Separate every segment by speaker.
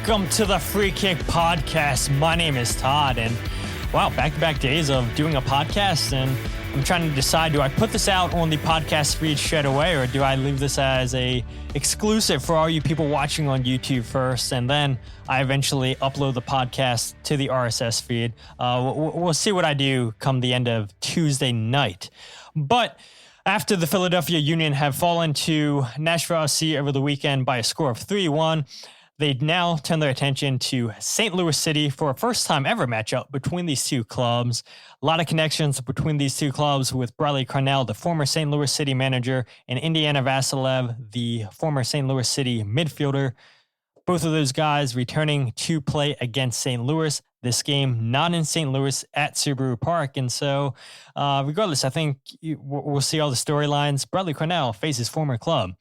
Speaker 1: Welcome to the Free Kick Podcast. My name is Todd, and wow, back-to-back days of doing a podcast, and I'm trying to decide, do I put this out on the podcast feed straight away, or do I leave this as a exclusive for all you people watching on YouTube first, and then I eventually upload the podcast to the RSS feed. We'll see what I do come the end of Tuesday night. But after the Philadelphia Union have fallen to Nashville SC over the weekend by a score of 3-1, they now turn their attention to St. Louis City for a first-time ever matchup between these two clubs. A lot of connections between these two clubs with Bradley Carnell, the former St. Louis City manager, and Indiana Vassilev, the former St. Louis City midfielder. Both of those guys returning to play against St. Louis. This game not in St. Louis at Subaru Park. And so regardless, I think we'll see all the storylines. Bradley Carnell faces former club.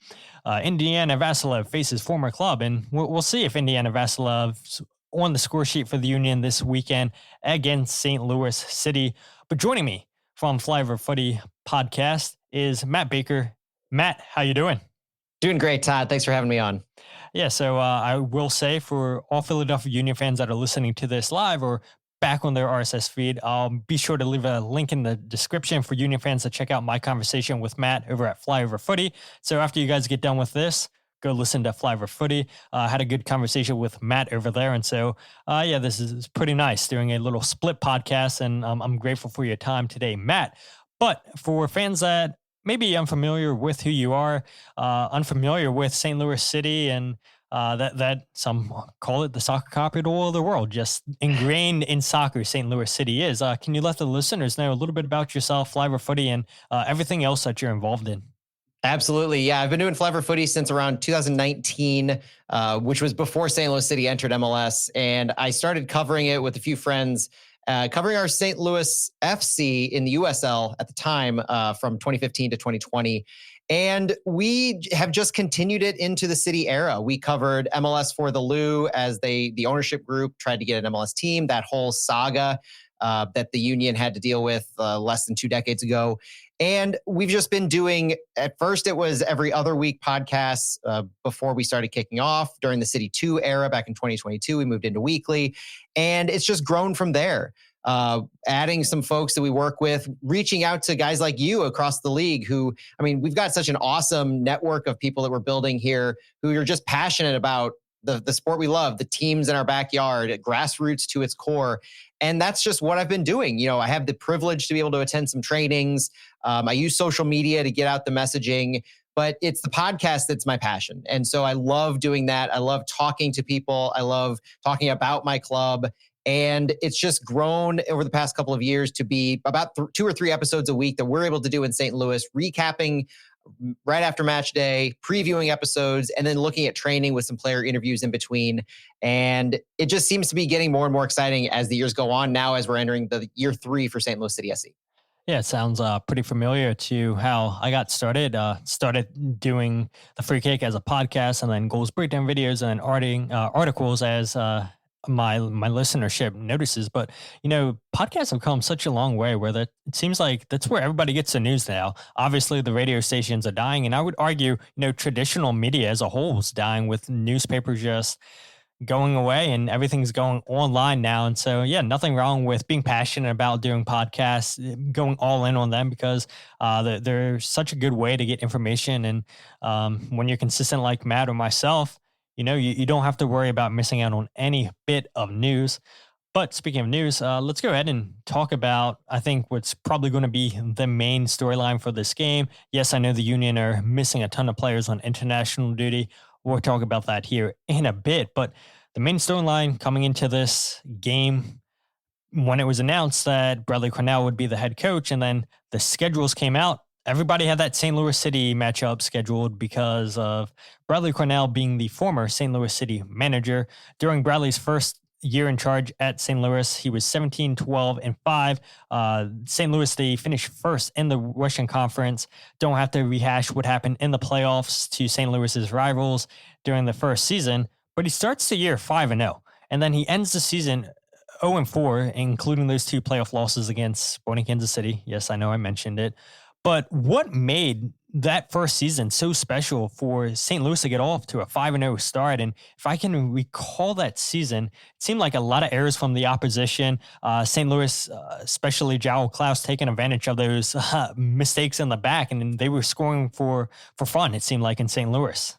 Speaker 1: Indiana Vassilev faces former club. And we'll see if Indiana Vassilev's on the score sheet for the Union this weekend against St. Louis City. But joining me from Flyover Footy podcast is Matt Baker. Matt, how you doing?
Speaker 2: Doing great, Todd. Thanks for having me on.
Speaker 1: Yeah, so I will say for all Philadelphia Union fans that are listening to this live or back on their RSS feed, I'll be sure to leave a link in the description for Union fans to check out my conversation with Matt over at Flyover Footy. So after you guys get done with this, go listen to Flyover Footy. I had a good conversation with Matt over there. And so, this is pretty nice doing a little split podcast, and I'm grateful for your time today, Matt. But for fans that maybe unfamiliar with who you are, unfamiliar with St. Louis City, and that some call it the soccer capital of the world, just ingrained in soccer, St. Louis City is. Can you let the listeners know a little bit about yourself, Flyover Footy, and everything else that you're involved in?
Speaker 2: Absolutely. Yeah, I've been doing Flyover Footy since around 2019, which was before St. Louis City entered MLS. And I started covering it with a few friends, covering our St. Louis FC in the USL at the time from 2015 to 2020. And we have just continued it into the City era. We covered MLS for the Lou as the ownership group tried to get an MLS team, that whole saga that the Union had to deal with less than 2 decades ago. And we've just been doing, at first it was every other week podcasts before we started kicking off. During the City 2 era back in 2022, we moved into weekly. And it's just grown from there. Adding some folks that we work with, reaching out to guys like you across the league who, I mean, we've got such an awesome network of people that we're building here who are just passionate about the sport we love, the teams in our backyard, grassroots to its core. And that's just what I've been doing. You know, I have the privilege to be able to attend some trainings. I use social media to get out the messaging, but it's the podcast that's my passion. And so I love doing that. I love talking to people. I love talking about my club. And it's just grown over the past couple of years to be about 2 or 3 episodes a week that we're able to do in St. Louis, recapping right after match day, previewing episodes, and then looking at training with some player interviews in between. And it just seems to be getting more and more exciting as the years go on now, as we're entering the year 3 for St. Louis City SC.
Speaker 1: Yeah, it sounds pretty familiar to how I got started. Started doing the Free Kick as a podcast, and then goals breakdown videos, and then articles as my listenership notices. But you know, podcasts have come such a long way where it seems like that's where everybody gets the news now. Obviously the radio stations are dying, and I would argue, you know, traditional media as a whole is dying, with newspapers just going away and everything's going online now. And so yeah, nothing wrong with being passionate about doing podcasts, going all in on them, because they're such a good way to get information. And when you're consistent like Matt or myself, you know, you don't have to worry about missing out on any bit of news. But speaking of news, let's go ahead and talk about, I think, what's probably going to be the main storyline for this game. Yes, I know the Union are missing a ton of players on international duty. We'll talk about that here in a bit. But the main storyline coming into this game, when it was announced that Bradley Carnell would be the head coach, and then the schedules came out, everybody had that St. Louis City matchup scheduled because of Bradley Carnell being the former St. Louis City manager. During Bradley's first year in charge at St. Louis, he was 17-12-5. St. Louis, they finished first in the Western Conference. Don't have to rehash what happened in the playoffs to St. Louis's rivals during the first season, but he starts the year 5-0, and then he ends the season 0-4, including those 2 playoff losses against Sporting Kansas City. Yes, I know I mentioned it. But what made that first season so special for St. Louis to get off to a 5-0 start? And if I can recall that season, it seemed like a lot of errors from the opposition. St. Louis, especially João Klaus, taking advantage of those mistakes in the back, and they were scoring for fun, it seemed like, in St. Louis.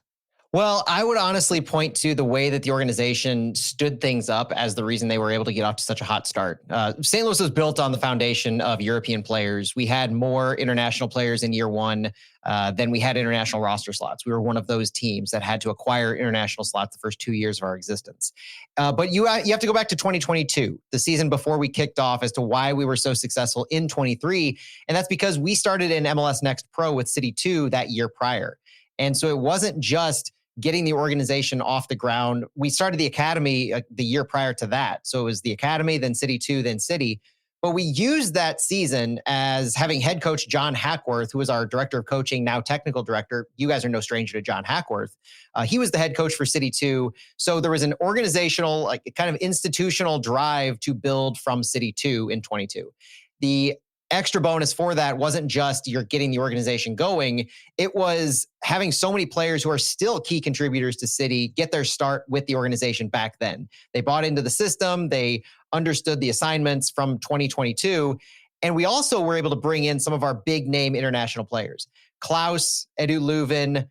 Speaker 2: Well, I would honestly point to the way that the organization stood things up as the reason they were able to get off to such a hot start. St. Louis was built on the foundation of European players. We had more international players in year one than we had international roster slots. We were one of those teams that had to acquire international slots the first 2 years of our existence. But you have to go back to 2022, the season before we kicked off, as to why we were so successful in 23. And that's because we started in MLS Next Pro with City 2 that year prior. And so it wasn't just getting the organization off the ground. We started the academy the year prior to that. So it was the academy, then City 2, then City. But we used that season as having head coach John Hackworth, who was our director of coaching, now technical director. You guys are no stranger to John Hackworth. He was the head coach for City 2. So there was an organizational, like kind of institutional drive to build from City 2 in 22. The extra bonus for that wasn't just you're getting the organization going. It was having so many players who are still key contributors to City get their start with the organization back then. They bought into the system. They understood the assignments from 2022. And we also were able to bring in some of our big name international players. Klaus, Edu Leuven,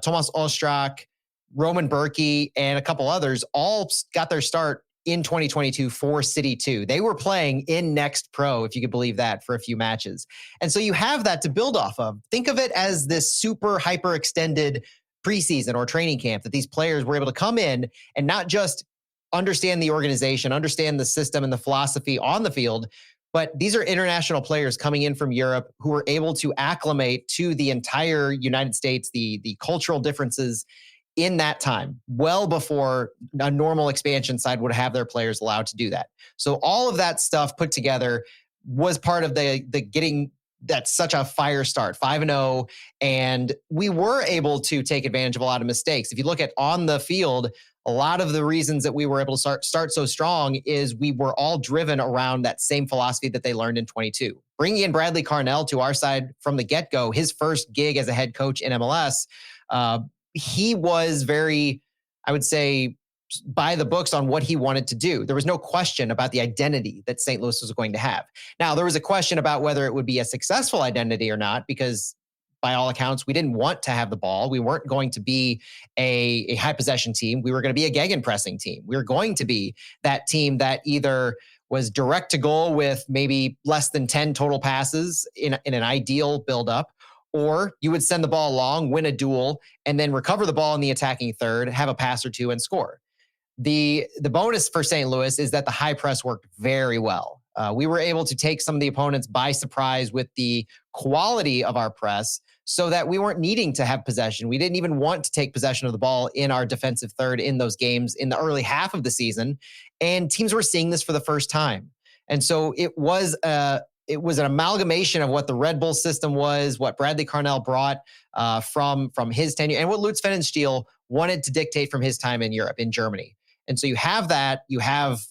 Speaker 2: Thomas Ostrak, Roman Berkey, and a couple others all got their start in 2022 for City 2. They were playing in Next Pro, if you could believe that, for a few matches. And so you have that to build off of. Think of it as this super hyper extended preseason or training camp that these players were able to come in and not just understand the organization, understand the system and the philosophy on the field, but these are international players coming in from Europe who were able to acclimate to the entire United States, the cultural differences in that time, well before a normal expansion side would have their players allowed to do that. So all of that stuff put together was part of the getting that such a fire start, 5-0. And we were able to take advantage of a lot of mistakes. If you look at on the field, a lot of the reasons that we were able to start so strong is we were all driven around that same philosophy that they learned in 22. Bringing in Bradley Carnell to our side from the get-go, his first gig as a head coach in MLS, he was very, I would say, by the books on what he wanted to do. There was no question about the identity that St. Louis was going to have. Now, there was a question about whether it would be a successful identity or not, because by all accounts, we didn't want to have the ball. We weren't going to be a high possession team. We were going to be a gegenpressing team. We were going to be that team that either was direct to goal with maybe less than 10 total passes in an ideal buildup, or you would send the ball long, win a duel, and then recover the ball in the attacking third, have a pass or two, and score. The bonus for St. Louis is that the high press worked very well. We were able to take some of the opponents by surprise with the quality of our press so that we weren't needing to have possession. We didn't even want to take possession of the ball in our defensive third in those games in the early half of the season. And teams were seeing this for the first time. And so it was an amalgamation of what the Red Bull system was, what Bradley Carnell brought from his tenure, and what Lutz Pfannenstiel wanted to dictate from his time in Europe, in Germany. And so you have that. You have,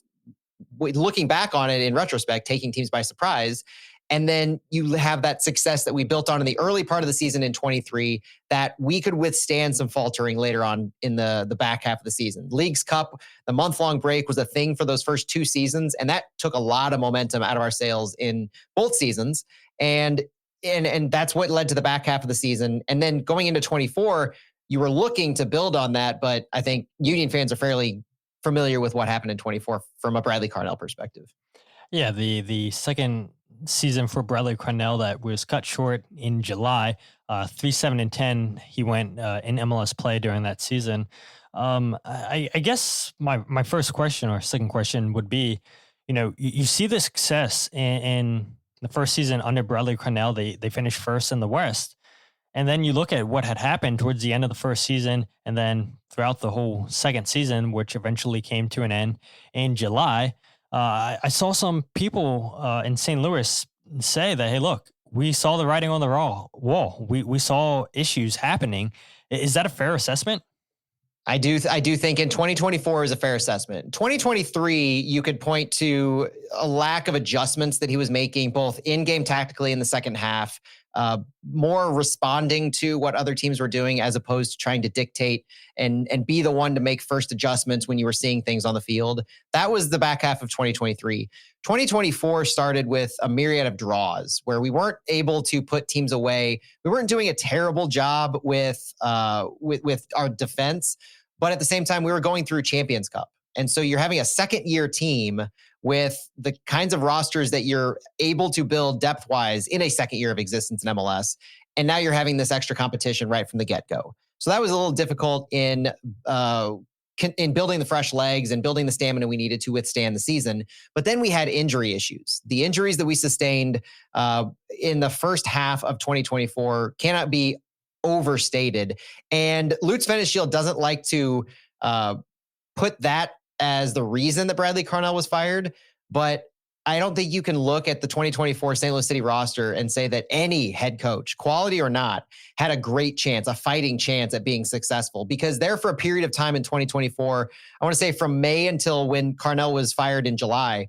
Speaker 2: looking back on it in retrospect, taking teams by surprise. And then you have that success that we built on in the early part of the season in 23 that we could withstand some faltering later on in the back half of the season. Leagues Cup, the month-long break was a thing for those first two seasons, and that took a lot of momentum out of our sails in both seasons. And that's what led to the back half of the season. And then going into 24, you were looking to build on that, but I think Union fans are fairly familiar with what happened in 24 from a Bradley Carnell perspective.
Speaker 1: Yeah, the second season for Bradley Carnell that was cut short in July, 3-7-10. He went in MLS play during that season. I guess my first question or second question would be, you see the success in the first season under Bradley Carnell. They finished first in the West. And then you look at what had happened towards the end of the first season and then throughout the whole second season, which eventually came to an end in July. I saw some people in St. Louis say that, hey, look, we saw the writing on the wall. We saw issues happening. Is that a fair assessment?
Speaker 2: I do think in 2024 is a fair assessment. 2023, you could point to a lack of adjustments that he was making both in-game tactically in the second half. more responding to what other teams were doing as opposed to trying to dictate and be the one to make first adjustments when you were seeing things on the field. That was the back half of 2023. 2024 started with a myriad of draws where we weren't able to put teams away. We weren't doing a terrible job with our defense, but at the same time, we were going through Champions Cup. And so you're having a second-year team with the kinds of rosters that you're able to build depth-wise in a second year of existence in MLS. And now you're having this extra competition right from the get-go. So that was a little difficult in building the fresh legs and building the stamina we needed to withstand the season. But then we had injury issues. The injuries that we sustained in the first half of 2024 cannot be overstated. And Lutz Pfannenstiel doesn't like to put that as the reason that Bradley Carnell was fired, but I don't think you can look at the 2024 St. Louis City roster and say that any head coach, quality or not, had a great chance, a fighting chance at being successful, because there for a period of time in 2024, I want to say from May until when Carnell was fired in July,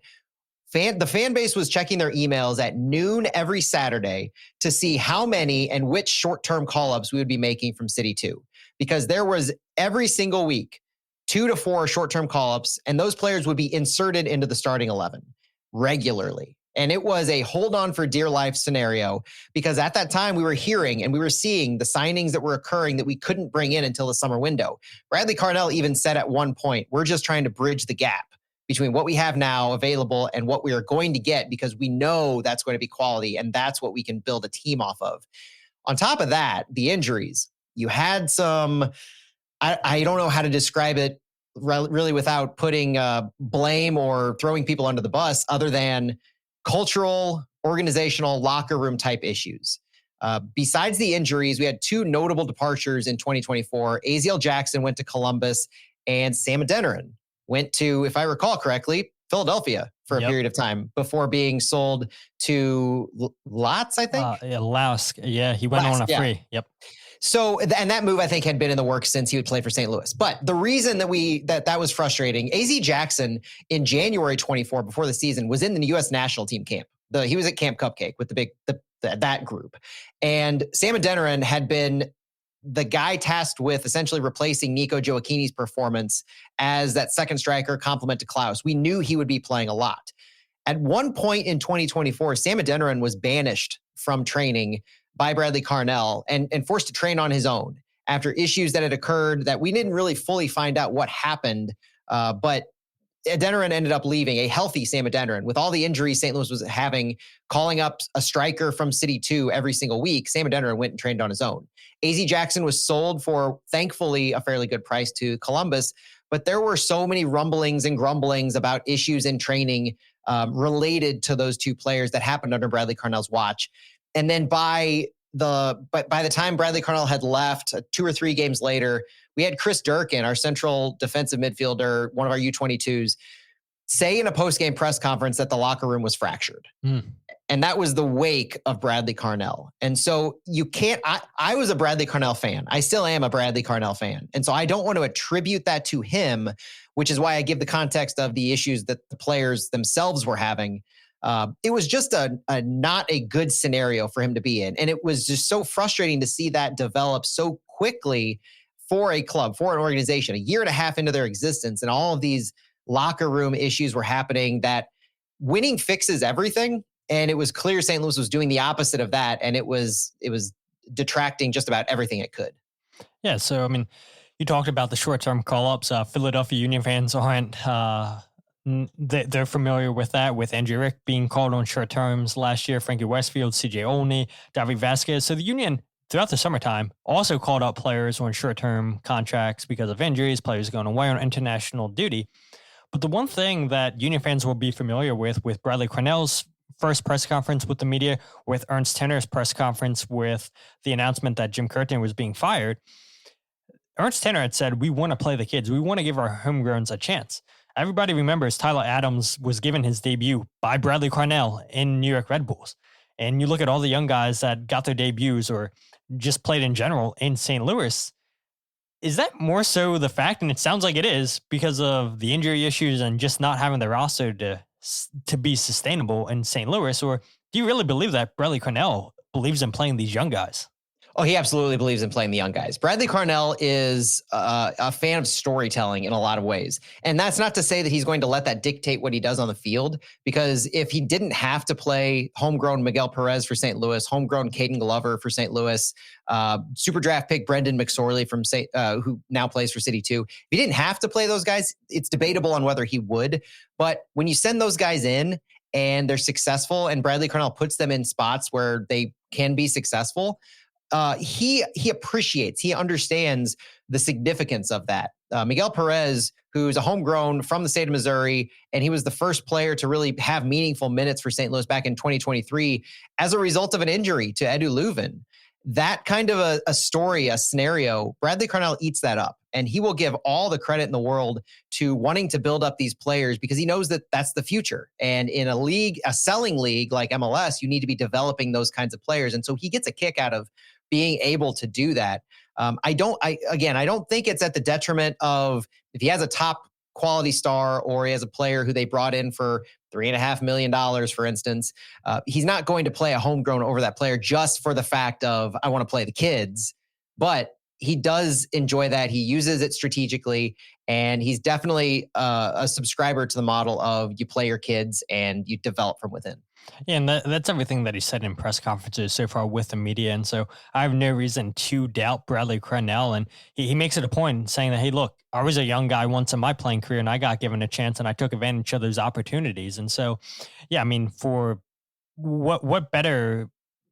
Speaker 2: the fan base was checking their emails at noon every Saturday to see how many and which short-term call-ups we would be making from City 2, because there was every single week 2 to 4 short-term call-ups, and those players would be inserted into the starting 11 regularly. And it was a hold on for dear life scenario, because at that time we were hearing and we were seeing the signings that were occurring that we couldn't bring in until the summer window. Bradley Carnell even said at one point, we're just trying to bridge the gap between what we have now available and what we are going to get, because we know that's going to be quality and that's what we can build a team off of. On top of that, the injuries. You had some, I don't know how to describe it really without putting blame or throwing people under the bus, other than cultural, organizational, locker room type issues. Besides the injuries, we had 2 notable departures in 2024. Aziel Jackson went to Columbus, and Sam Adeniran went to, if I recall correctly, Philadelphia for a period of time before being sold to Lotz, I think.
Speaker 1: Laos. Yeah, he went on a free. Yep.
Speaker 2: So, and that move, I think, had been in the works since he would play for St. Louis. But the reason that was frustrating, AZ Jackson in January 24, before the season, was in the U.S. national team camp. He was at Camp Cupcake with that group. And Sam Adeniran had been the guy tasked with essentially replacing Nico Gioacchini's performance as that second striker complement to Klaus. We knew he would be playing a lot. At one point in 2024, Sam Adeniran was banished from training by Bradley Carnell and forced to train on his own after issues that had occurred that we didn't really fully find out what happened. But Adeniran ended up leaving, a healthy Sam Adeniran. With all the injuries St. Louis was having, calling up a striker from City 2 every single week, Sam Adeniran went and trained on his own. AZ Jackson was sold for, thankfully, a fairly good price to Columbus, but there were so many rumblings and grumblings about issues in training related to those 2 players that happened under Bradley Carnell's watch. And then by the time Bradley Carnell had left, 2 or 3 games later, we had Chris Durkin, our central defensive midfielder, one of our U22s, say in a post-game press conference that the locker room was fractured. And that was the wake of Bradley Carnell. And so you can't, I was a Bradley Carnell fan. I still am a Bradley Carnell fan. And so I don't want to attribute that to him, which is why I give the context of the issues that the players themselves were having. It was just a not a good scenario for him to be in. And it was just so frustrating to see that develop so quickly for a club, for an organization, a year and a half into their existence. And all of these locker room issues were happening, that winning fixes everything. And it was clear St. Louis was doing the opposite of that. And it was detracting just about everything it could.
Speaker 1: Yeah. So, I mean, you talked about the short-term call-ups. Philadelphia Union fans aren't... they're familiar with that, with Andrew Rick being called on short terms last year, Frankie Westfield, CJ Olney, David Vasquez. So the Union, throughout the summertime, also called up players on short-term contracts because of injuries, players going away on international duty. But the one thing that Union fans will be familiar with Bradley Carnell's first press conference with the media, with Ernst Tenner's press conference with the announcement that Jim Curtin was being fired, Ernst Tenner had said, we want to play the kids. We want to give our homegrowns a chance. Everybody remembers Tyler Adams was given his debut by Bradley Carnell in New York Red Bulls. And you look at all the young guys that got their debuts or just played in general in St. Louis. Is that more so the fact, and it sounds like it is, because of the injury issues and just not having the roster to be sustainable in St. Louis? Or do you really believe that Bradley Carnell believes in playing these young guys.
Speaker 2: Oh, he absolutely believes in playing the young guys. Bradley Carnell is a fan of storytelling in a lot of ways. And that's not to say that he's going to let that dictate what he does on the field, because if he didn't have to play homegrown Miguel Perez for St. Louis, homegrown Caden Glover for St. Louis, super draft pick Brendan McSorley from who now plays for City 2. If he didn't have to play those guys, it's debatable on whether he would. But when you send those guys in and they're successful, and Bradley Carnell puts them in spots where they can be successful, he appreciates, he understands the significance of that. Miguel Perez, who's a homegrown from the state of Missouri, and he was the first player to really have meaningful minutes for St. Louis back in 2023 as a result of an injury to Edu Leuven. That kind of a story, a scenario, Bradley Carnell eats that up, and he will give all the credit in the world to wanting to build up these players because he knows that that's the future. And in a league, a selling league like MLS, you need to be developing those kinds of players. And so he gets a kick out of being able to do that. I don't think it's at the detriment of if he has a top quality star or he has a player who they brought in for $3.5 million, for instance. He's not going to play a homegrown over that player just for the fact of, I want to play the kids, but he does enjoy that. He uses it strategically, and he's definitely a subscriber to the model of you play your kids and you develop from within.
Speaker 1: Yeah, and that's everything that he said in press conferences so far with the media. And so I have no reason to doubt Bradley Carnell. And he makes it a point saying that, hey, look, I was a young guy once in my playing career and I got given a chance and I took advantage of those opportunities. And so, yeah, I mean, for what better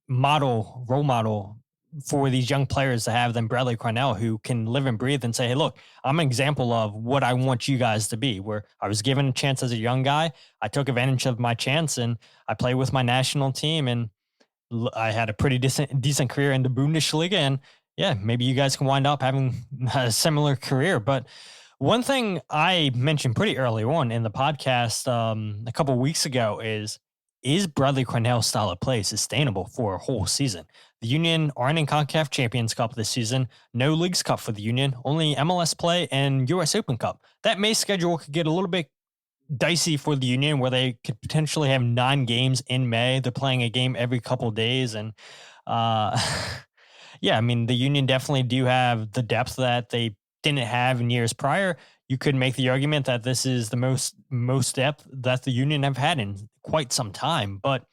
Speaker 1: role model for these young players to have than Bradley Carnell, who can live and breathe and say, hey, look, I'm an example of what I want you guys to be, where I was given a chance as a young guy. I took advantage of my chance and I played with my national team, and I had a pretty decent career in the Bundesliga. And yeah, maybe you guys can wind up having a similar career. But one thing I mentioned pretty early on in the podcast a couple of weeks ago is Bradley Carnell's style of play sustainable for a whole season? The Union aren't in CONCACAF Champions Cup this season. No Leagues Cup for the Union. Only MLS play and US Open Cup. That May schedule could get a little bit dicey for the Union, where they could potentially have 9 games in May. They're playing a game every couple of days. And yeah, I mean, the Union definitely do have the depth that they didn't have in years prior. You could make the argument that this is the most depth that the Union have had in quite some time. But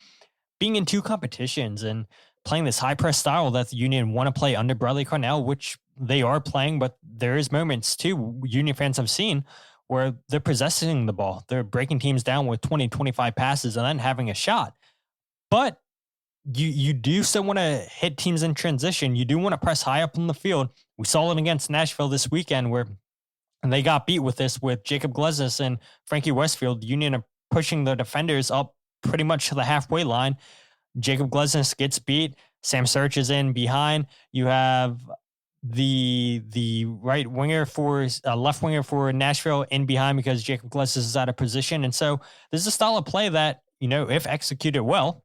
Speaker 1: being in 2 competitions and playing this high press style that the Union want to play under Bradley Carnell, which they are playing, but there is moments too Union fans have seen where they're possessing the ball. They're breaking teams down with 20, 25 passes and then having a shot. But you do still want to hit teams in transition. You do want to press high up on the field. We saw it against Nashville this weekend where they got beat with this with Jacob Glesnes and Frankie Westfield. Union are pushing the defenders up pretty much to the halfway line. Jacob Glesnes gets beat. Sam Search is in behind. You have the right winger for left winger for Nashville in behind because Jacob Glesnes is out of position. And so this is a style of play that, if executed well,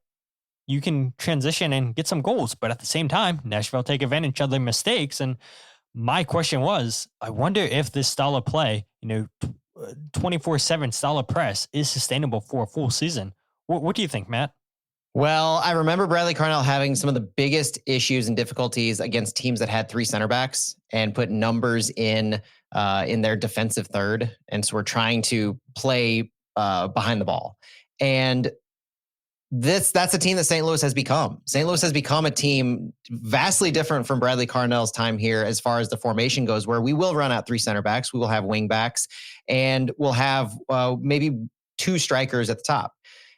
Speaker 1: you can transition and get some goals. But at the same time, Nashville take advantage of their mistakes. And my question was, I wonder if this style of play, 24/7 style of press is sustainable for a full season. What do you think, Matt?
Speaker 2: Well, I remember Bradley Carnell having some of the biggest issues and difficulties against teams that had 3 center backs and put numbers in their defensive third. And so we're trying to play behind the ball. And that's a team that St. Louis has become. St. Louis has become a team vastly different from Bradley Carnell's time here as far as the formation goes, where we will run out 3 center backs, we will have wing backs, and we'll have maybe 2 strikers at the top.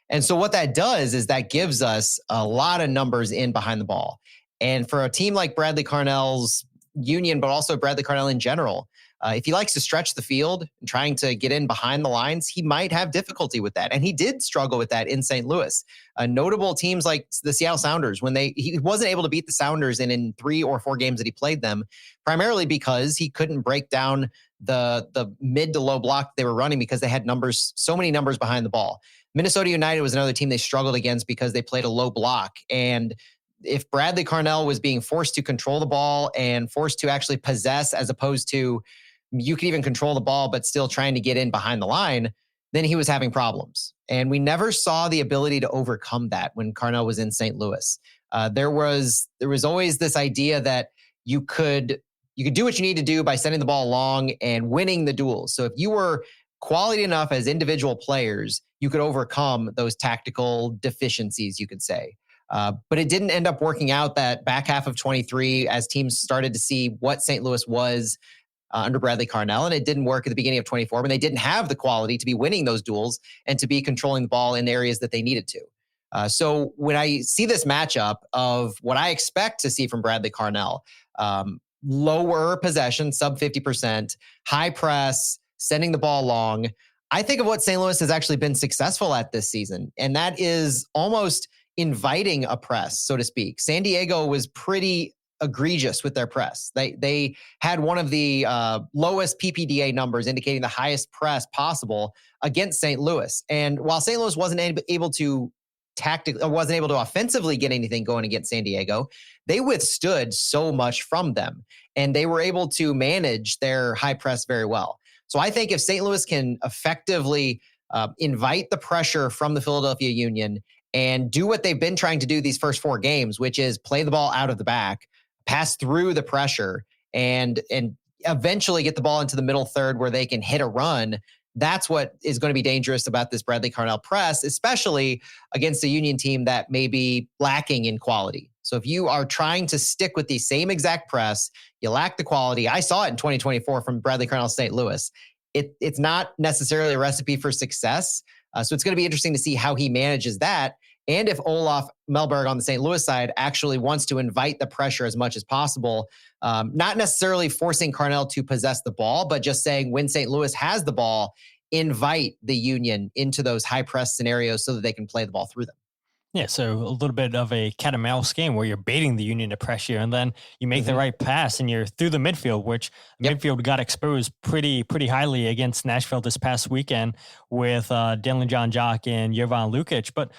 Speaker 2: And so what that does is that gives us a lot of numbers in behind the ball. And for a team like Bradley Carnell's Union, but also Bradley Carnell in general, if he likes to stretch the field and trying to get in behind the lines, he might have difficulty with that. And he did struggle with that in St. Louis. Notable teams like the Seattle Sounders, when he wasn't able to beat the Sounders in 3 or 4 games that he played them, primarily because he couldn't break down the mid to low block they were running because they had so many numbers behind the ball. Minnesota United was another team they struggled against because they played a low block. And if Bradley Carnell was being forced to control the ball and forced to actually possess, as opposed to you could even control the ball, but still trying to get in behind the line, then he was having problems. And we never saw the ability to overcome that when Carnell was in St. Louis. There was always this idea that you could do what you need to do by sending the ball long and winning the duels. So if you were quality enough as individual players, you could overcome those tactical deficiencies, you could say. But it didn't end up working out that back half of 23 as teams started to see what St. Louis was under Bradley Carnell, and it didn't work at the beginning of 24 when they didn't have the quality to be winning those duels and to be controlling the ball in areas that they needed to. So when I see this matchup of what I expect to see from Bradley Carnell, lower possession, sub 50%, high press, sending the ball long, I think of what St. Louis has actually been successful at this season, and that is almost inviting a press, so to speak. San Diego was pretty egregious with their press. They had one of the lowest PPDA numbers, indicating the highest press possible against St. Louis. And while St. Louis wasn't able to offensively get anything going against San Diego, they withstood so much from them, and they were able to manage their high press very well. So I think if St. Louis can effectively invite the pressure from the Philadelphia Union and do what they've been trying to do these first 4 games, which is play the ball out of the back, pass through the pressure, and eventually get the ball into the middle third where they can hit a run, that's what is going to be dangerous about this Bradley Carnell press, especially against a Union team that may be lacking in quality. So if you are trying to stick with the same exact press, you lack the quality. I saw it in 2024 from Bradley Carnell St. Louis. It's not necessarily a recipe for success. So it's going to be interesting to see how he manages that. And if Olaf Melberg on the St. Louis side actually wants to invite the pressure as much as possible, not necessarily forcing Carnell to possess the ball, but just saying when St. Louis has the ball, invite the Union into those high press scenarios so that they can play the ball through them.
Speaker 1: Yeah, so a little bit of a cat and mouse game where you're baiting the Union to pressure, and then you make the right pass, and you're through the midfield, which midfield got exposed pretty highly against Nashville this past weekend with Dylan John Jock and Jovan Lukic. But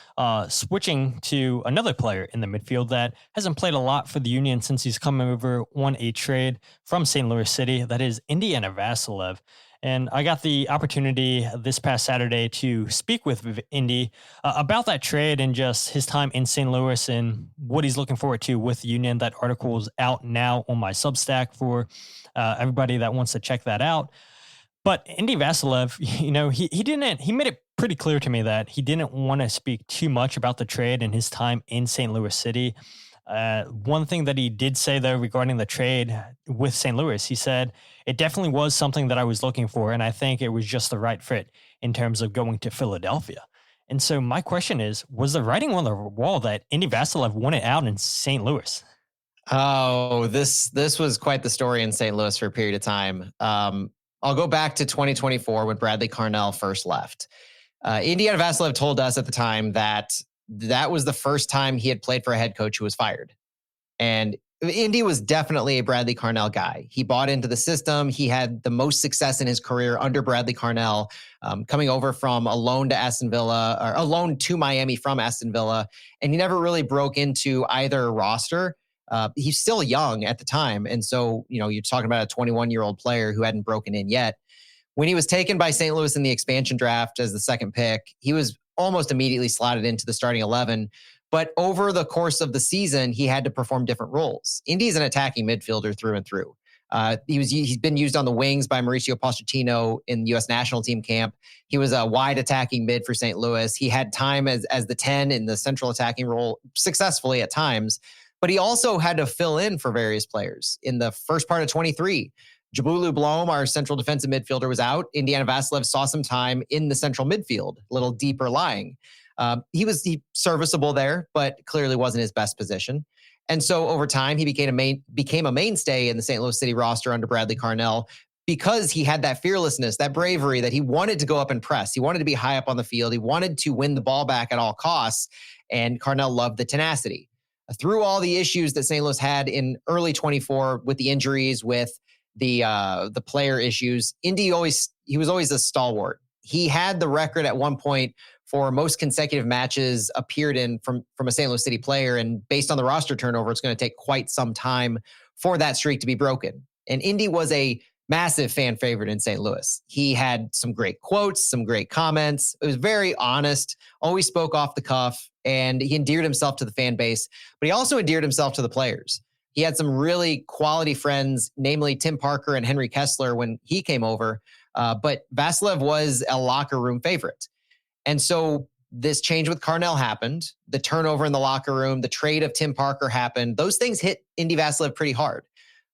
Speaker 1: switching to another player in the midfield that hasn't played a lot for the Union since he's come over on a trade from St. Louis City, that is Indiana Vassilev. And I got the opportunity this past Saturday to speak with Indy about that trade and just his time in St. Louis and what he's looking forward to with the Union. That article is out now on my Substack for everybody that wants to check that out. But Indy Vassilev, he made it pretty clear to me that he didn't want to speak too much about the trade and his time in St. Louis City. One thing that he did say, though, regarding the trade with St. Louis, he said, it definitely was something that I was looking for, and I think it was just the right fit in terms of going to Philadelphia. And so my question is, was the writing on the wall that Indy Vassilev wanted out in St. Louis?
Speaker 2: Oh, this was quite the story in St. Louis for a period of time. I'll go back to 2024 when Bradley Carnell first left. Indiana Vassilev told us at the time that was the first time he had played for a head coach who was fired. And Indy was definitely a Bradley Carnell guy. He bought into the system. He had the most success in his career under Bradley Carnell, coming over from a loan to Aston Villa, or a loan to Miami from Aston Villa. And he never really broke into either roster. He's still young at the time. And so, you're talking about a 21-year-old player who hadn't broken in yet. When he was taken by St. Louis in the expansion draft as the second pick, he was almost immediately slotted into the starting 11. But over the course of the season, he had to perform different roles. Indy's an attacking midfielder through and through. He's been used on the wings by Mauricio Pochettino in U.S. national team camp. He was a wide attacking mid for St. Louis. He had time as the 10 in the central attacking role successfully at times, but he also had to fill in for various players. In the first part of 23, Jabulu Blom, our central defensive midfielder, was out. Indiana Vassilev saw some time in the central midfield, a little deeper lying. He was serviceable there, but clearly wasn't his best position. And so over time, he became a mainstay in the St. Louis City roster under Bradley Carnell because he had that fearlessness, that bravery, that he wanted to go up and press. He wanted to be high up on the field. He wanted to win the ball back at all costs. And Carnell loved the tenacity. Through all the issues that St. Louis had in early 24 with the injuries, with the player issues, he was always a stalwart. He had the record at one point for most consecutive matches appeared in from a St. Louis City player. And based on the roster turnover, it's going to take quite some time for that streak to be broken. And Indy was a massive fan favorite in St. Louis. He had some great quotes, some great comments. It was very honest, always spoke off the cuff, and he endeared himself to the fan base, but he also endeared himself to the players. He had some really quality friends, namely Tim Parker and Henry Kessler when he came over, but Vassilev was a locker room favorite. And so this change with Carnell happened, the turnover in the locker room, the trade of Tim Parker happened. Those things hit Indy Vassilev pretty hard.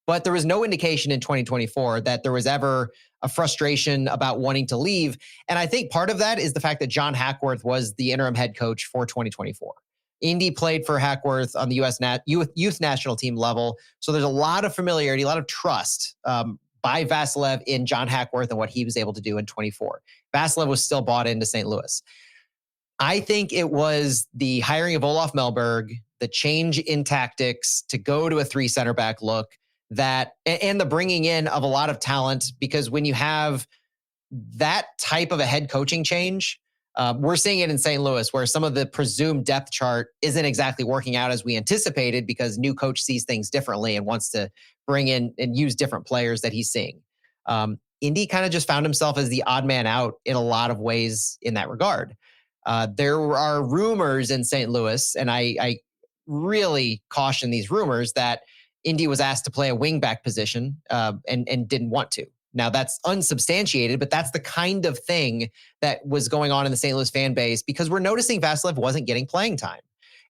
Speaker 2: But there was no indication in 2024 that there was ever a frustration about wanting to leave. And I think part of that is the fact that John Hackworth was the interim head coach for 2024. Indy played for Hackworth on the U.S. youth national team level. So there's a lot of familiarity, a lot of trust by Vassilev in John Hackworth and what he was able to do in 24. Vassilev was still bought into St. Louis. I think it was the hiring of Olaf Melberg, the change in tactics to go to a 3 center back look, and the bringing in of a lot of talent, because when you have that type of a head coaching change, we're seeing it in St. Louis, where some of the presumed depth chart isn't exactly working out as we anticipated because new coach sees things differently and wants to bring in and use different players that he's seeing. Indy kind of just found himself as the odd man out in a lot of ways in that regard. There are rumors in St. Louis, and I really caution these rumors, that Indy was asked to play a wingback position and didn't want to. Now, that's unsubstantiated, but that's the kind of thing that was going on in the St. Louis fan base, because we're noticing Vassilev wasn't getting playing time.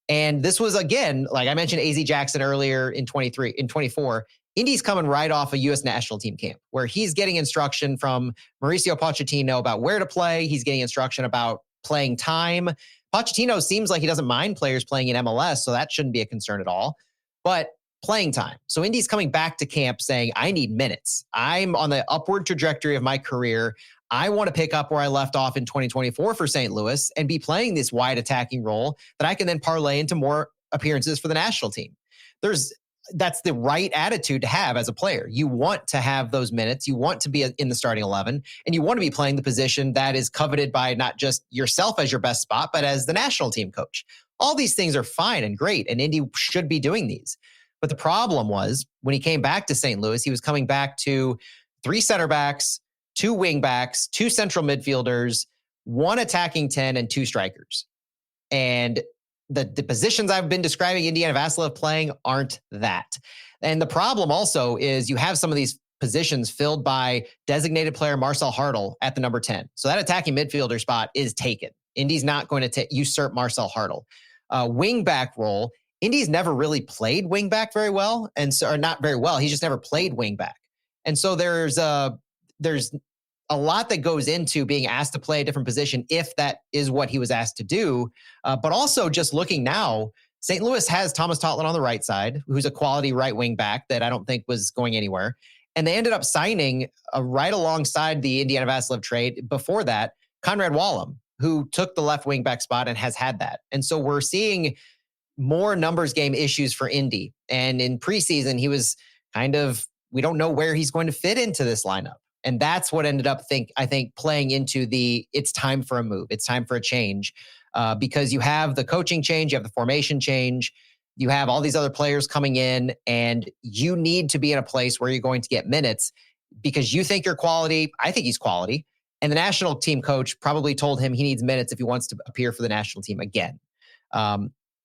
Speaker 2: And this was, again, like I mentioned, AZ Jackson earlier in 24, Indy's coming right off a U.S. national team camp where he's getting instruction from Mauricio Pochettino about where to play. He's getting instruction about playing time. Pochettino seems like he doesn't mind players playing in MLS, so that shouldn't be a concern at all. But playing time. So Indy's coming back to camp saying, I need minutes. I'm on the upward trajectory of my career. I want to pick up where I left off in 2024 for St. Louis and be playing this wide attacking role that I can then parlay into more appearances for the national team. That's the right attitude to have as a player. You want to have those minutes. You want to be in the starting 11, and you want to be playing the position that is coveted by not just yourself as your best spot, but as the national team coach. All these things are fine and great, and Indy should be doing these. But the problem was when he came back to St. Louis, he was coming back to 3 center backs, 2 wing backs, 2 central midfielders, 1 attacking 10, and 2 strikers. And the positions I've been describing Indiana Vassilev playing aren't that. And the problem also is you have some of these positions filled by designated player Marcel Hartl at the number 10. So that attacking midfielder spot is taken. Indy's not going to usurp Marcel Hartl. Wing back role, Indy's never really played wing back very well, or not very well. He's just never played wing back. And so there's a lot that goes into being asked to play a different position if that is what he was asked to do. But also just looking now, St. Louis has Thomas Totland on the right side, who's a quality right wing back that I don't think was going anywhere. And they ended up signing right alongside the Indiana Vassilev trade before that, Conrad Wallem, who took the left wing back spot and has had that. And so we're seeing more numbers game issues for Indy. And in preseason, he was we don't know where he's going to fit into this lineup. And that's what ended up, I think, playing into it's time for a move. It's time for a change because you have the coaching change, you have the formation change, you have all these other players coming in, and you need to be in a place where you're going to get minutes because you think you're quality. I think he's quality. And the national team coach probably told him he needs minutes if he wants to appear for the national team again.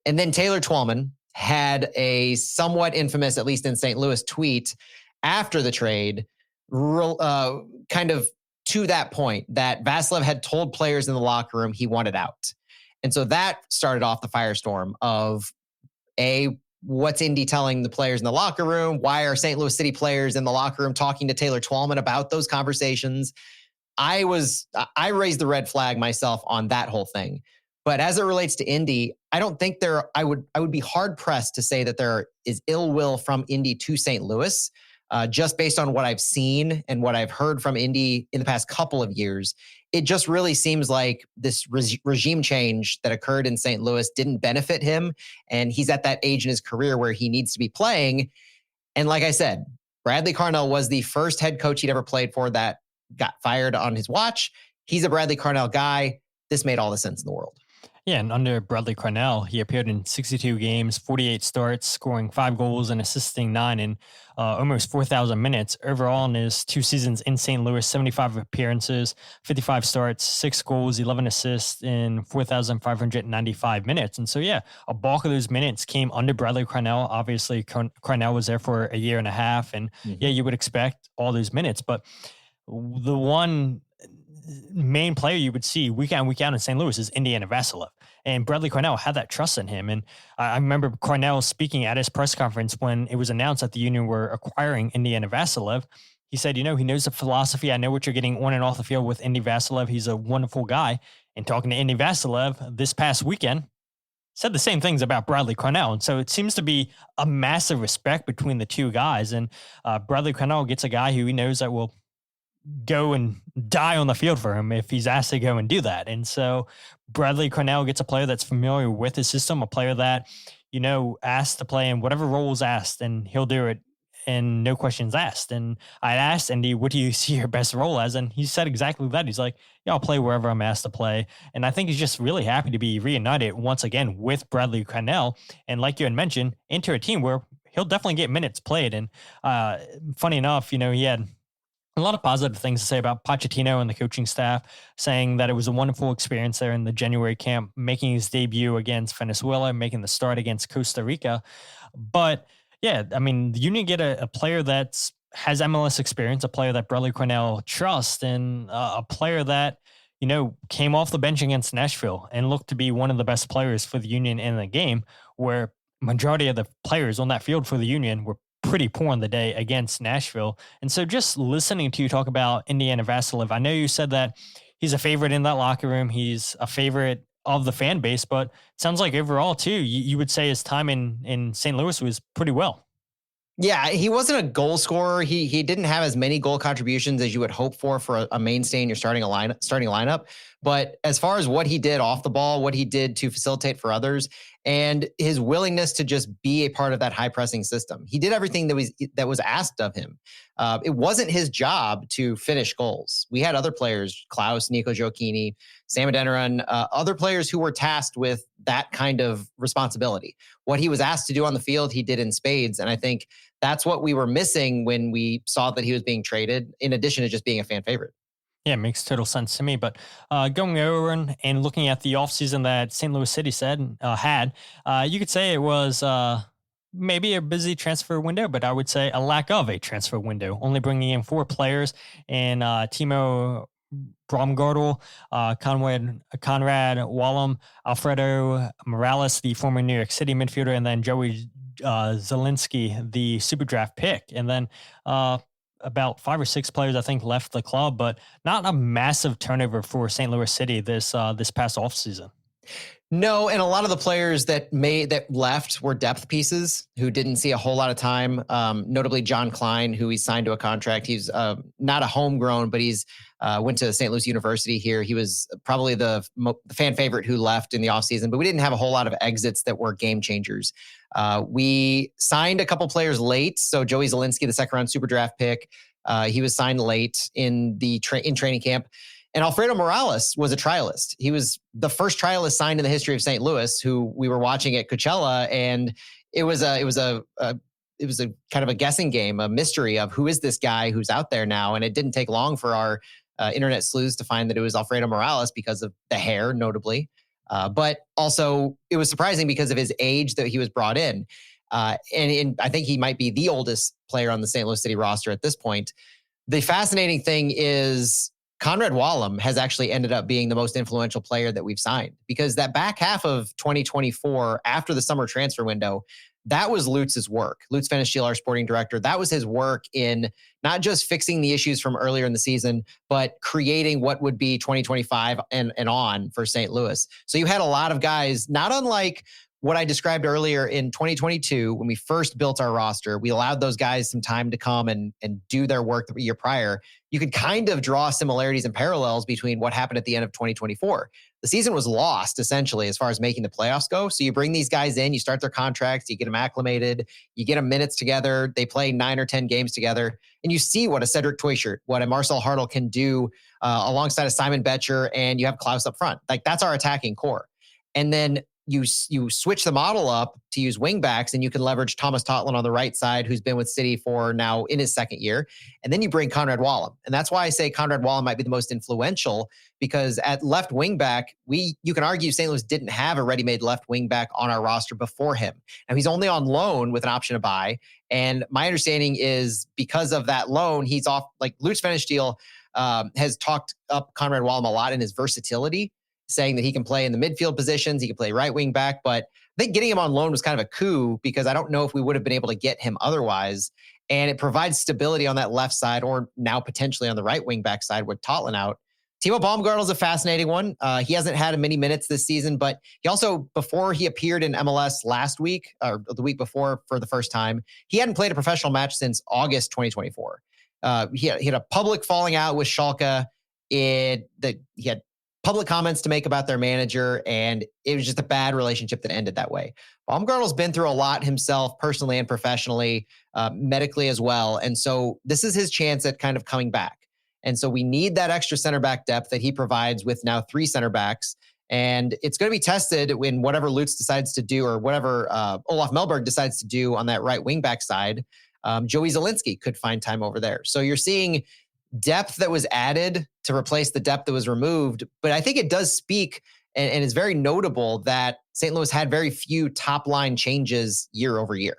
Speaker 2: And then Taylor Twellman had a somewhat infamous, at least in St. Louis, tweet after the trade, kind of to that point that Vassilev had told players in the locker room he wanted out. And so that started off the firestorm of what's Indy telling the players in the locker room? Why are St. Louis City players in the locker room talking to Taylor Twellman about those conversations? I raised the red flag myself on that whole thing. But as it relates to Indy, I don't think I would be hard pressed to say that there is ill will from Indy to St. Louis, just based on what I've seen and what I've heard from Indy in the past couple of years. It just really seems like this regime change that occurred in St. Louis didn't benefit him. And he's at that age in his career where he needs to be playing. And like I said, Bradley Carnell was the first head coach he'd ever played for that got fired on his watch. He's a Bradley Carnell guy. This made all the sense in the world.
Speaker 1: Yeah, and under Bradley Carnell, he appeared in 62 games, 48 starts, scoring 5 goals and assisting 9 in almost 4,000 minutes. Overall, in his 2 seasons in St. Louis, 75 appearances, 55 starts, 6 goals, 11 assists in 4,595 minutes. And so, yeah, a bulk of those minutes came under Bradley Carnell. Obviously, Carnell was there for a year and a half. And yeah, you would expect all those minutes. But the one main player you would see week in, week out in St. Louis is Indiana Vassilev. And Bradley Carnell had that trust in him. And I remember Carnell speaking at his press conference when it was announced that the Union were acquiring Indiana Vassilev. He said, he knows the philosophy. I know what you're getting on and off the field with Indy Vassilev. He's a wonderful guy. And talking to Indy Vassilev this past weekend, said the same things about Bradley Carnell. And so it seems to be a massive respect between the two guys. And Bradley Carnell gets a guy who he knows that will go and die on the field for him if he's asked to go and do that. And so Bradley Carnell gets a player that's familiar with his system, a player that, asked to play in whatever role is asked, and he'll do it and no questions asked. And I asked Andy, what do you see your best role as? And he said exactly that. He's like, yeah, I'll play wherever I'm asked to play. And I think he's just really happy to be reunited once again with Bradley Carnell. And like you had mentioned, into a team where he'll definitely get minutes played. And funny enough, he had a lot of positive things to say about Pochettino and the coaching staff, saying that it was a wonderful experience there in the January camp, making his debut against Venezuela, making the start against Costa Rica. But yeah, I mean, the Union get a player that has MLS experience, a player that Bradley Carnell trusts, and a player that, came off the bench against Nashville and looked to be one of the best players for the Union in the game, where majority of the players on that field for the Union were pretty poor on the day against Nashville. And so just listening to you talk about Indiana Vassilev, I know you said that he's a favorite in that locker room. He's a favorite of the fan base, but it sounds like overall too, you would say his time in St. Louis was pretty well.
Speaker 2: Yeah, he wasn't a goal scorer. He didn't have as many goal contributions as you would hope for a mainstay in your starting lineup. But as far as what he did off the ball, what he did to facilitate for others, and his willingness to just be a part of that high pressing system, he did everything that was asked of him. It wasn't his job to finish goals. We had other players, Klaus, Nico Gioacchini, Sam Adeniran, other players who were tasked with that kind of responsibility. What he was asked to do on the field, he did in spades. And I think that's what we were missing when we saw that he was being traded, in addition to just being a fan favorite.
Speaker 1: Yeah, it makes total sense to me. But going over and looking at the offseason that St. Louis City had, you could say it was maybe a busy transfer window, but I would say a lack of a transfer window, only bringing in 4 players and Timo Bromgardel, Conrad Wallum, Alfredo Morales, the former New York City midfielder, and then Joey Zielinski, the super draft pick. And then about 5 or 6 players, I think, left the club, but not a massive turnover for St. Louis City this past offseason.
Speaker 2: No, and a lot of the players that left were depth pieces who didn't see a whole lot of time. Notably, John Klein, who he signed to a contract. He's not a homegrown, but he's went to St. Louis University here. He was probably the fan favorite who left in the offseason, but we didn't have a whole lot of exits that were game changers. We signed a couple players late. So Joey Zielinski, the second round super draft pick, he was signed late in training camp. And Alfredo Morales was a trialist. He was the first trialist signed in the history of St. Louis, who we were watching at Coachella, and it was a kind of a guessing game, a mystery of who is this guy who's out there now. And it didn't take long for our internet sleuths to find that it was Alfredo Morales because of the hair, notably. But also it was surprising because of his age that he was brought in. And I think he might be the oldest player on the St. Louis City roster at this point. The fascinating thing is Conrad Wallum has actually ended up being the most influential player that we've signed, because that back half of 2024, after the summer transfer window, that was Lutz's work. Lutz Pfannenstiel, our sporting director, that was his work in not just fixing the issues from earlier in the season, but creating what would be 2025 and on for St. Louis. So you had a lot of guys, not unlike what I described earlier in 2022, when we first built our roster. We allowed those guys some time to come and do their work the year prior. You could kind of draw similarities and parallels between what happened at the end of 2024. The season was lost, essentially, as far as making the playoffs go. So you bring these guys in, you start their contracts, you get them acclimated, you get them minutes together, they play 9 or 10 games together, and you see what a Cedric Teuchert, what a Marcel Hartl can do alongside of Simon Betcher, and you have Klaus up front. Like, that's our attacking core. And then you switch the model up to use wing backs, and you can leverage Thomas Totland on the right side, who's been with City for now in his second year. And then you bring Conrad Wallem. And that's why I say Conrad Wallem might be the most influential, because at left wing back, you can argue St. Louis didn't have a ready-made left wing back on our roster before him. Now he's only on loan with an option to buy. And my understanding is because of that loan, he's off. Like Lutz Pfannenstiel has talked up Conrad Wallem a lot in his versatility, saying that he can play in the midfield positions, he can play right wing back. But I think getting him on loan was kind of a coup, because I don't know if we would have been able to get him otherwise. And it provides stability on that left side, or now potentially on the right wing back side with Totland out. Timo Baumgartel is a fascinating one. He hasn't had many minutes this season, but he also, before he appeared in MLS last week, or the week before for the first time, he hadn't played a professional match since August 2024. He had a public falling out with Schalke. He had public comments to make about their manager, and it was just a bad relationship that ended that way. Baumgartel's been through a lot himself, personally and professionally, medically as well. And so this is his chance at kind of coming back. And so we need that extra center back depth that he provides with now 3 center backs. And it's going to be tested when whatever Lutz decides to do, or whatever Olaf Melberg decides to do on that right wing back side. Joey Zielinski could find time over there. So you're seeing depth that was added to replace the depth that was removed. But I think it does speak, and it's very notable that St. Louis had very few top line changes year over year.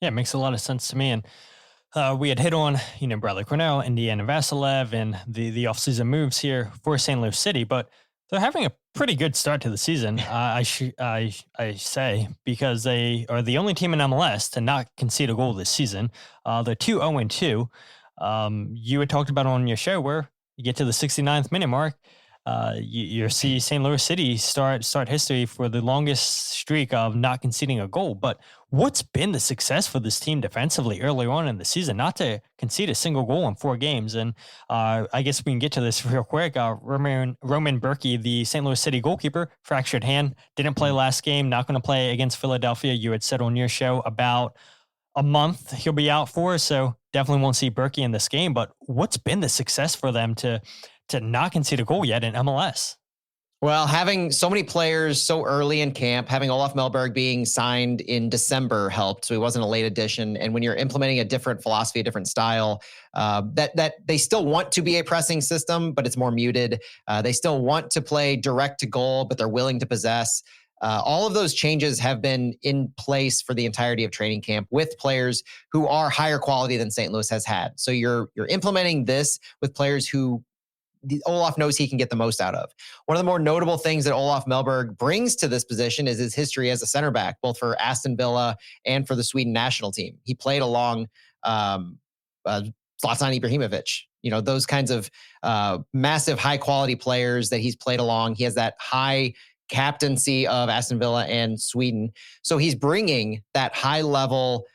Speaker 1: Yeah, it makes a lot of sense to me. And we had hit on, Bradley Carnell, Indiana Vassilev, and the offseason moves here for St. Louis City, but they're having a pretty good start to the season, I say, because they are the only team in MLS to not concede a goal this season. They're 2-0-2. You had talked about on your show where you get to the 69th minute mark, you see St. Louis City start history for the longest streak of not conceding a goal. But what's been the success for this team defensively early on in the season, not to concede a single goal in 4 games? And I guess we can get to this real quick. Roman Berkey, the St. Louis City goalkeeper, fractured hand, didn't play last game, not going to play against Philadelphia. You had said on your show about a month he'll be out for, so definitely won't see Berkey in this game. But what's been the success for them to not concede a goal yet in MLS?
Speaker 2: Well, having so many players so early in camp, having Olaf Melberg being signed in December helped. So he wasn't a late addition. And when you're implementing a different philosophy, a different style, that they still want to be a pressing system, but it's more muted. They still want to play direct to goal, but they're willing to possess. All of those changes have been in place for the entirety of training camp with players who are higher quality than St. Louis has had. So you're implementing this with players who Olaf knows he can get the most out of. One of the more notable things that Olaf Melberg brings to this position is his history as a center back, both for Aston Villa and for the Sweden national team. He played along Zlatan Ibrahimovic, those kinds of massive, high quality players that he's played along. He has that high captaincy of Aston Villa and Sweden. So he's bringing that high level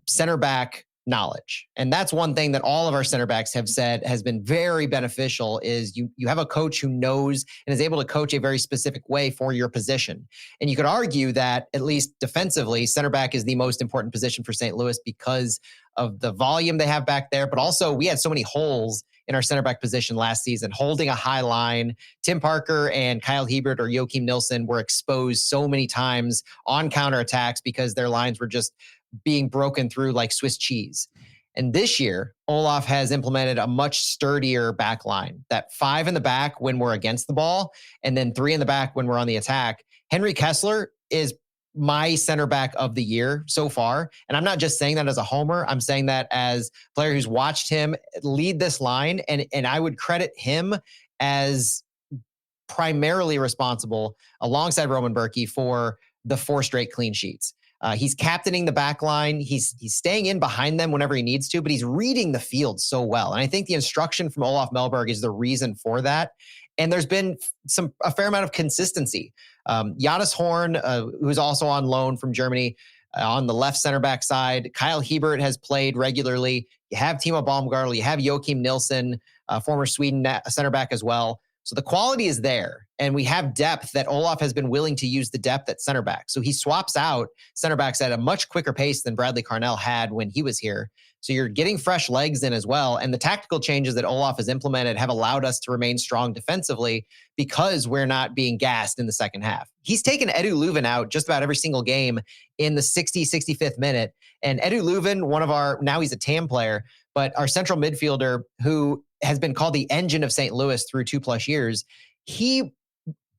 Speaker 2: center back knowledge. And that's one thing that all of our center backs have said has been very beneficial is you have a coach who knows and is able to coach a very specific way for your position. And you could argue that at least defensively, center back is the most important position for St. Louis because of the volume they have back there. But also we had so many holes in our center back position last season, holding a high line. Tim Parker and Kyle Hebert or Joachim Nilsson were exposed so many times on counterattacks because their lines were just being broken through like Swiss cheese. And this year, Olaf has implemented a much sturdier back line. That 5 in the back when we're against the ball, and then 3 in the back when we're on the attack. Henry Kessler is my center back of the year so far. And I'm not just saying that as a homer. I'm saying that as a player who's watched him lead this line. And I would credit him as primarily responsible alongside Roman Berkey for the 4 straight clean sheets. He's captaining the back line. He's staying in behind them whenever he needs to, but he's reading the field so well. And I think the instruction from Olaf Melberg is the reason for that. And there's been a fair amount of consistency. Jonas Horn, who's also on loan from Germany, on the left center back side. Kyle Hebert has played regularly. You have Timo Baumgartel. You have Joachim Nilsson, former Sweden center back as well. So the quality is there, and we have depth that Olaf has been willing to use the depth at center back. So he swaps out center backs at a much quicker pace than Bradley Carnell had when he was here. So you're getting fresh legs in as well. And the tactical changes that Olaf has implemented have allowed us to remain strong defensively because we're not being gassed in the second half. He's taken Edu Leuven out just about every single game in the 60, 65th minute. And Edu Leuven, now he's a TAM player, but our central midfielder who has been called the engine of St. Louis through 2+ years, he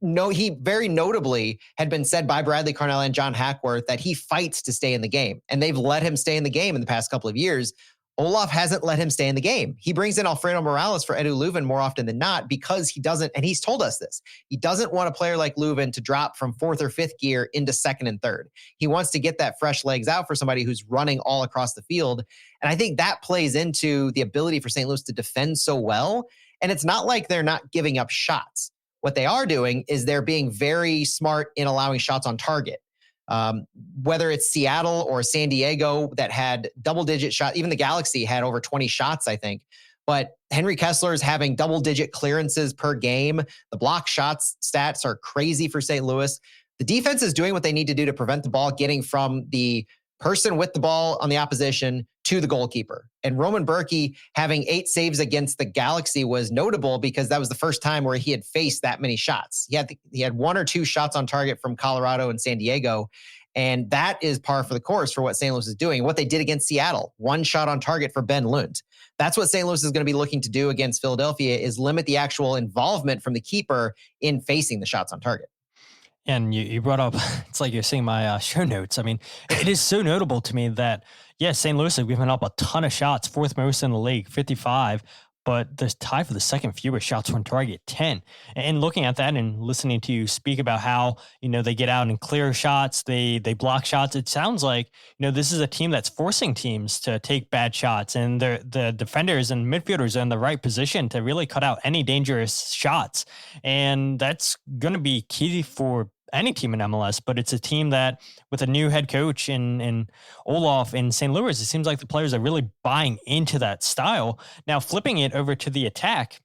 Speaker 2: very notably had been said by Bradley Carnell and John Hackworth that he fights to stay in the game. And they've let him stay in the game in the past couple of years. Olaf hasn't let him stay in the game. He brings in Alfredo Morales for Edu Leuven more often than not because he doesn't, and he's told us this, he doesn't want a player like Leuven to drop from 4th or 5th gear into 2nd and 3rd. He wants to get that fresh legs out for somebody who's running all across the field. And I think that plays into the ability for St. Louis to defend so well. And it's not like they're not giving up shots. What they are doing is they're being very smart in allowing shots on target. Whether it's Seattle or San Diego that had double-digit shots, even the Galaxy had over 20 shots, I think. But Henry Kessler is having double-digit clearances per game. The block shots stats are crazy for St. Louis. The defense is doing what they need to do to prevent the ball getting from the person with the ball on the opposition to the goalkeeper. And Roman Berkey having 8 saves against the Galaxy was notable because that was the first time where he had faced that many shots. He had 1 or 2 shots on target from Colorado and San Diego. And that is par for the course for what St. Louis is doing. What they did against Seattle, 1 shot on target for Ben Lund. That's what St. Louis is going to be looking to do against Philadelphia, is limit the actual involvement from the keeper in facing the shots on target.
Speaker 1: And you brought up, it's like you're seeing my show notes. I mean, it is so notable to me that, yes, St. Louis have given up a ton of shots, 4th most in the league, 55, but they're tied for the second fewest shots on target, 10. And looking at that and listening to you speak about how, they get out and clear shots, they block shots, it sounds like, this is a team that's forcing teams to take bad shots, and the defenders and midfielders are in the right position to really cut out any dangerous shots. And that's going to be key for any team in MLS, but it's a team that with a new head coach in Olaf in St. Louis, it seems like the players are really buying into that style. Now, flipping it over to the attack,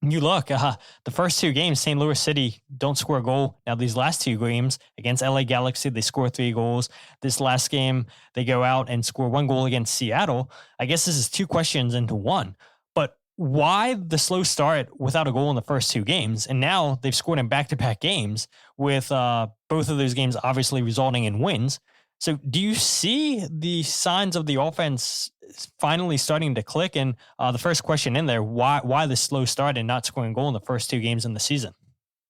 Speaker 1: you look, the first 2 games, St. Louis City don't score a goal. Now, these last 2 games against LA Galaxy, they score 3 goals. This last game, they go out and score 1 goal against Seattle. I guess this is 2 questions into one. But why the slow start without a goal in the first 2 games? And now they've scored in back-to-back games with both of those games obviously resulting in wins. So do you see the signs of the offense finally starting to click? And the first question in there, why the slow start and not scoring a goal in the first 2 games in the season?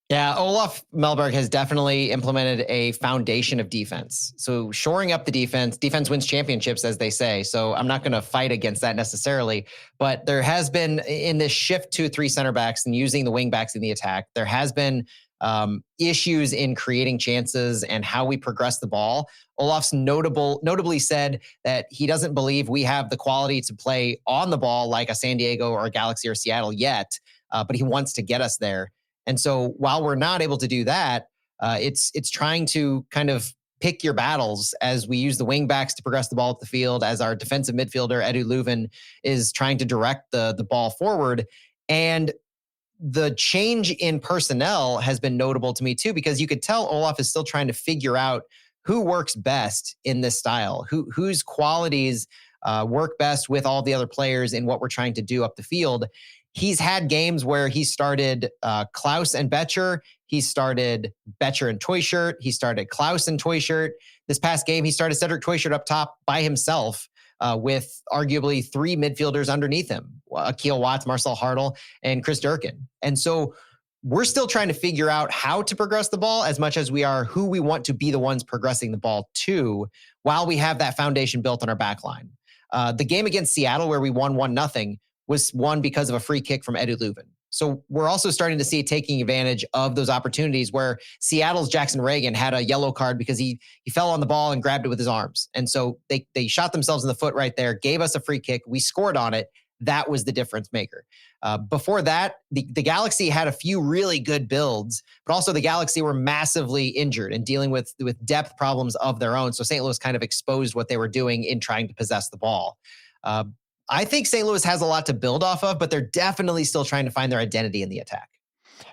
Speaker 2: Yeah, Olaf Melberg has definitely implemented a foundation of defense. So shoring up the defense wins championships, as they say. So I'm not going to fight against that necessarily. But there has been, in this shift to 3 center backs and using the wing backs in the attack, there has been issues in creating chances and how we progress the ball. Olaf's notably said that he doesn't believe we have the quality to play on the ball like a San Diego or a Galaxy or Seattle yet, but he wants to get us there. And so while we're not able to do that, it's trying to kind of pick your battles as we use the wing backs to progress the ball up the field, as our defensive midfielder, Edu Leuven, is trying to direct the ball forward. And the change in personnel has been notable to me too, because you could tell Olaf is still trying to figure out who works best in this style, whose qualities work best with all the other players in what we're trying to do up the field. He's had games where he started Klaus and Betcher. He started Betcher and Toyshirt. He started Klaus and Toyshirt. This past game, he started Cedric Toyshirt up top by himself with arguably 3 midfielders underneath him, Akil Watts, Marcel Hartl, and Chris Durkin. And so we're still trying to figure out how to progress the ball as much as we are who we want to be the ones progressing the ball to, while we have that foundation built on our back line. The game against Seattle where we won 1-0 was won because of a free kick from Edu Leuven. So we're also starting to see taking advantage of those opportunities where Seattle's Jackson Reagan had a yellow card because he fell on the ball and grabbed it with his arms. And so they shot themselves in the foot right there, gave us a free kick. We scored on it. That was the difference maker. Before that, the Galaxy had a few really good builds, but also the Galaxy were massively injured and dealing with depth problems of their own. So St. Louis kind of exposed what they were doing in trying to possess the ball. I think St. Louis has a lot to build off of, but they're definitely still trying to find their identity in the attack.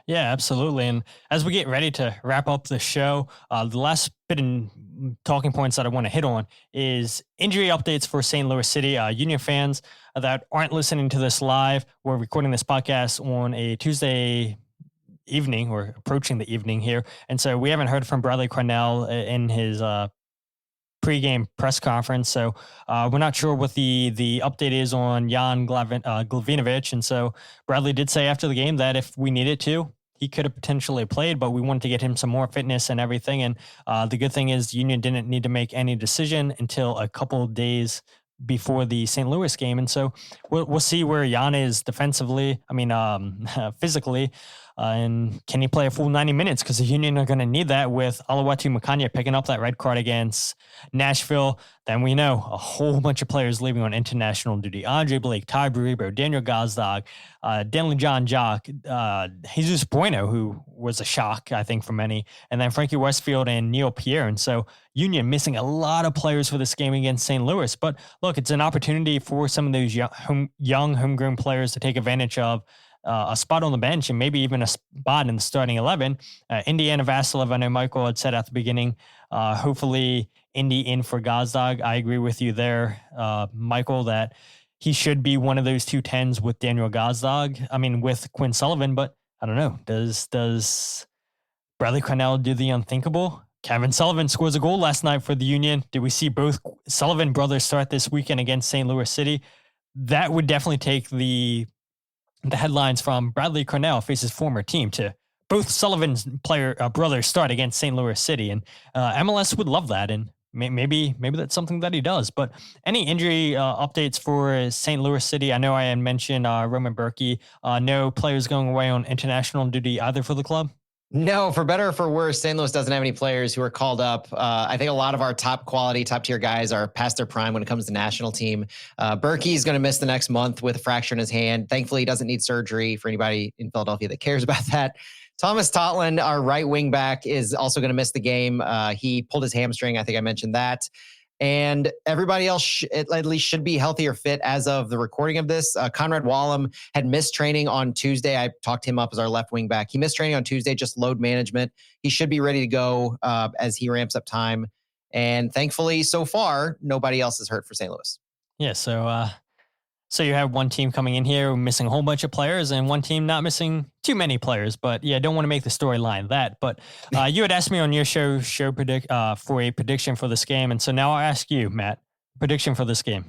Speaker 1: Yeah, absolutely. And as we get ready to wrap up the show, the last bit in talking points that I want to hit on is injury updates for St. Louis City. Union fans that aren't listening to this live, we're recording this podcast on a Tuesday evening or approaching the evening here. And so we haven't heard from Bradley Carnell in his pregame press conference. So we're not sure what the update is on Jan Glavinovic. And so Bradley did say after the game that if we needed to, he could have potentially played, but we wanted to get him some more fitness and everything. And the good thing is Union didn't need to make any decision until a couple of days before the St. Louis game. And so we'll see where Jan is defensively, physically, and can he play a full 90 minutes? Because the Union are going to need that with Oluwatu Makanya picking up that red card against Nashville. Then we know a whole bunch of players leaving on international duty. Andre Blake, Ty Baribo, Daniel Gazdag, Denley John Jock, Jesus Bueno, who was a shock, I think, for many, and then Frankie Westfield and Neil Pierre. And so Union missing a lot of players for this game against St. Louis. But look, it's an opportunity for some of those young homegrown players to take advantage of a spot on the bench and maybe even a spot in the starting 11. Indiana Vassilev, I know Michael had said at the beginning, hopefully Indy in for Gazdag. I agree with you there, Michael, that he should be one of those 210s with Daniel Gazdag. With Quinn Sullivan, but I don't know. Does Bradley Carnell do the unthinkable? Kevin Sullivan scores a goal last night for the Union. Did we see both Sullivan brothers start this weekend against St. Louis City? That would definitely take the headlines from Bradley Carnell faces former team to both Sullivan's brothers start against St. Louis City. And MLS would love that. And maybe that's something that he does. But any injury updates for St. Louis City? I know I had mentioned Roman Berkey. No players going away on international duty either for the club?
Speaker 2: No, for better or for worse, St. Louis doesn't have any players who are called up. I think a lot of our top tier guys are past their prime when it comes to national team. Berkey is going to miss the next month with a fracture in his hand. Thankfully, he doesn't need surgery for anybody in Philadelphia that cares about that. Thomas Totland, our right wing back, is also going to miss the game. He pulled his hamstring. I think I mentioned that. And everybody else at least should be healthy or fit as of the recording of this. Conrad Wallum had missed training on Tuesday. I talked him up as our left wing back. He missed training on Tuesday, just load management. He should be ready to go as he ramps up time. And thankfully, so far, nobody else is hurt for St. Louis.
Speaker 1: Yeah, so you have one team coming in here missing a whole bunch of players and one team not missing too many players. But yeah, I don't want to make the storyline that. But you had asked me on your show for a prediction for this game. And so now I'll ask you, Matt, prediction for this game.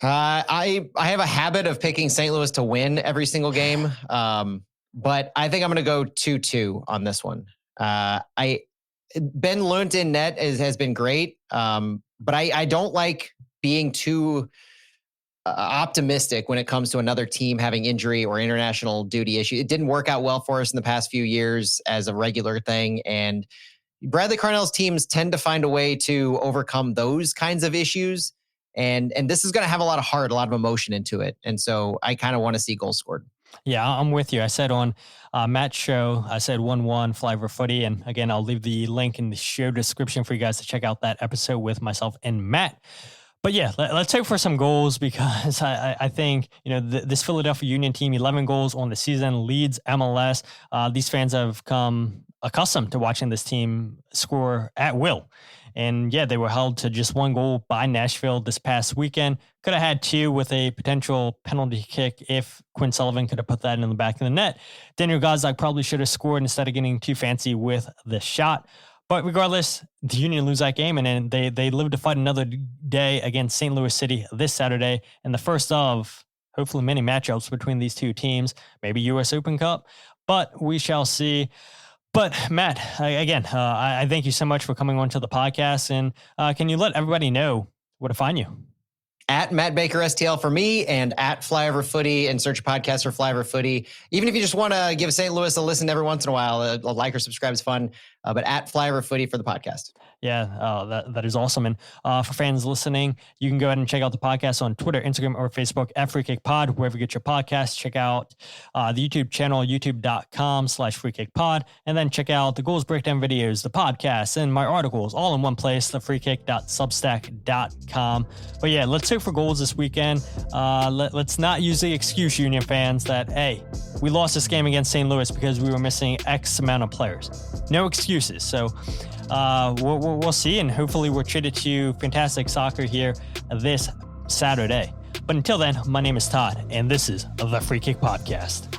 Speaker 2: I have a habit of picking St. Louis to win every single game. But I think I'm going to go 2-2 on this one. Ben Lunt in net has been great. But I don't like being too optimistic when it comes to another team having injury or international duty issue. It didn't work out well for us in the past few years as a regular thing. And Bradley Carnell's teams tend to find a way to overcome those kinds of issues. And this is going to have a lot of heart, a lot of emotion into it. And so I kind of want to see goals scored.
Speaker 1: Yeah, I'm with you. I said on Matt's show, I said 1-1 Flyover Footy. And again, I'll leave the link in the show description for you guys to check out that episode with myself and Matt. But yeah, let's hope for some goals because I think, this Philadelphia Union team, 11 goals on the season, leads MLS. These fans have come accustomed to watching this team score at will. And yeah, they were held to just one goal by Nashville this past weekend. Could have had two with a potential penalty kick if Quinn Sullivan could have put that in the back of the net. Daniel Gazdag probably should have scored instead of getting too fancy with the shot. But regardless, the Union lose that game, and then they live to fight another day against St. Louis City this Saturday, and the first of hopefully many matchups between these two teams, maybe U.S. Open Cup, but we shall see. But Matt, I thank you so much for coming on to the podcast, and can you let everybody know where to find you?
Speaker 2: At Matt Baker STL for me, and at Flyover Footy, and search podcast for Flyover Footy. Even if you just want to give St. Louis a listen every once in a while, a like or subscribe is fun. but at Flyover Footy for the podcast.
Speaker 1: Yeah, that is awesome. And for fans listening, you can go ahead and check out the podcast on Twitter, Instagram, or Facebook at Free Kick Pod, wherever you get your podcasts. Check out the YouTube channel, youtube.com/freekickpod, and then check out the goals breakdown videos, the podcasts, and my articles all in one place, thefreekick.substack.com. But yeah, let's hope for goals this weekend. Let's not use the excuse, Union fans, that, hey, we lost this game against St. Louis because we were missing X amount of players. No excuses. So we'll see, and hopefully we're treated to fantastic soccer here this Saturday. But until then, my name is Todd, and this is the Free Kick Podcast.